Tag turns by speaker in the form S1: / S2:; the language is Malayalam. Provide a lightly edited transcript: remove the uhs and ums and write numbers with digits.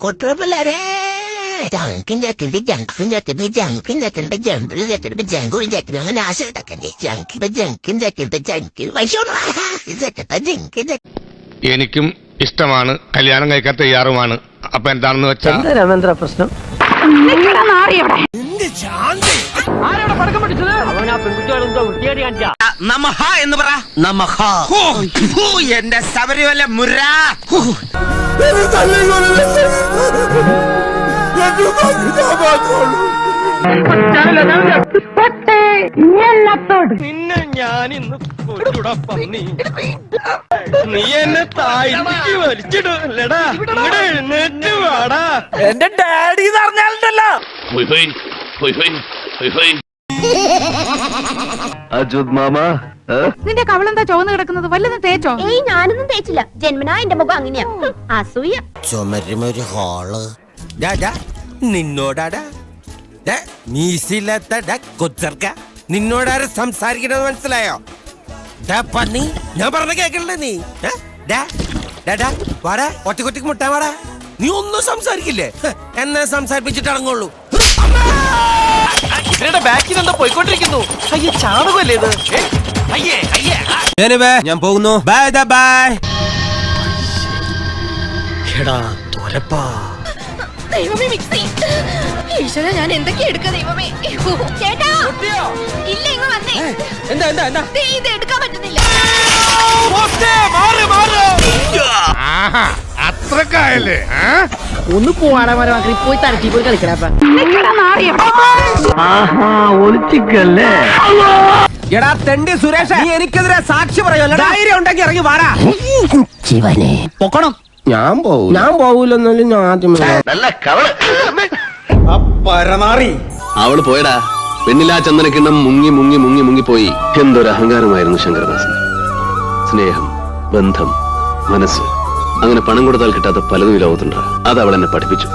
S1: കുഴപ്പമില്ലാരേ
S2: എനിക്കും ഇഷ്ടമാണ്, കല്യാണം കഴിക്കാൻ തയ്യാറുമാണ്. അപ്പൊ എന്താണെന്ന് വെച്ചാൽ
S3: രമേന്ദ്ര പ്രശ്നം
S4: നമഹ എന്ന് പറ. നമഹ. എന്റെ ശബരിമല മുര.
S3: നിന്നെ ഞാൻ ഇന്ന് നീ എന്നെ താഴ്ത്തി വലിച്ചിടൂല്ലടാ. ഇവിടെ എഴുന്നേറ്റ് വാടാ. എന്റെ ഡാഡി പറഞ്ഞാലുണ്ടല്ലോ.
S5: നിന്റെ കവളെന്താ ചുവന്ന് കിടക്കുന്നത്? വല്ലതും തേച്ചോ?
S6: ഏയ് ഞാനൊന്നും തേച്ചില്ല. ജന്മനാ എന്റെ മുഖം അങ്ങനെയാ. അസൂയ.
S4: ചുമരുമൊരു ഹാള്. നിന്നോടാടാ മീസില്ലാത്ത കൊച്ചർക്ക നിന്നോടാരും സംസാരിക്കണമെന്ന് മനസ്സിലായോ? പന്നി ഞാൻ പറഞ്ഞ കേക്കണ്ടേ നീ? വാടാ ഒറ്റക്കൊറ്റക്ക് മുട്ടാ വാടാ. നീ ഒന്നും സംസാരിക്കില്ലേ? എന്നെ സംസാരിപ്പിച്ചിട്ട് ഇറങ്ങുള്ളൂ.
S3: ഇവരുടെ ബാക്കിൽ എന്താ പോയിക്കൊണ്ടിരിക്കുന്നു? അയ്യേ ചാണകല്ലേ ഇത്?
S4: ഞാൻ പോകുന്നു. Bye bye.
S6: ദൈവമേ മിക്സി. ഈശ്വര ഞാൻ എന്തൊക്കെയാ എടുക്ക ദൈവമേ. ചേട്ടാ ഇല്ല ഇങ്ങ് വന്നേ.
S3: എന്താ
S6: ഇത് എടുക്കാൻ പറ്റുന്നില്ല.
S2: അത്രക്കായല്ലേ?
S5: ഒന്ന് പോവാടാ പോയി തരട്ടി പോയി കളിക്കടാ.
S3: ഒളിച്ചിക്കല്ലേ?
S4: എടാ തെണ്ടി സുരേഷ്, നീ എനിക്കെതിരെ സാക്ഷി പറയുമല്ലോ. ധൈര്യം ഉണ്ടെങ്കിൽ ഇറങ്ങി വാടാ.
S3: പൊക്കണം.
S4: ഞാൻ പോവൂലെന്നാലും ഞാൻ ആദ്യമേ
S3: പരനാറി.
S7: അവള് പോയടാ. വെണ്ണിലാ ചന്ദനക്കിണ്ണം മുങ്ങി മുങ്ങി മുങ്ങി മുങ്ങിപ്പോയി. എന്തൊരു അഹങ്കാരമായിരുന്നു ശങ്കരദാസൻ. സ്നേഹം, ബന്ധം, മനസ്സ്, അങ്ങനെ പണം കൊടുത്താൽ കിട്ടാത്ത പലതും ഈ ലോകത്തുണ്ട്. അത് അവൾ എന്നെ പഠിപ്പിച്ചു.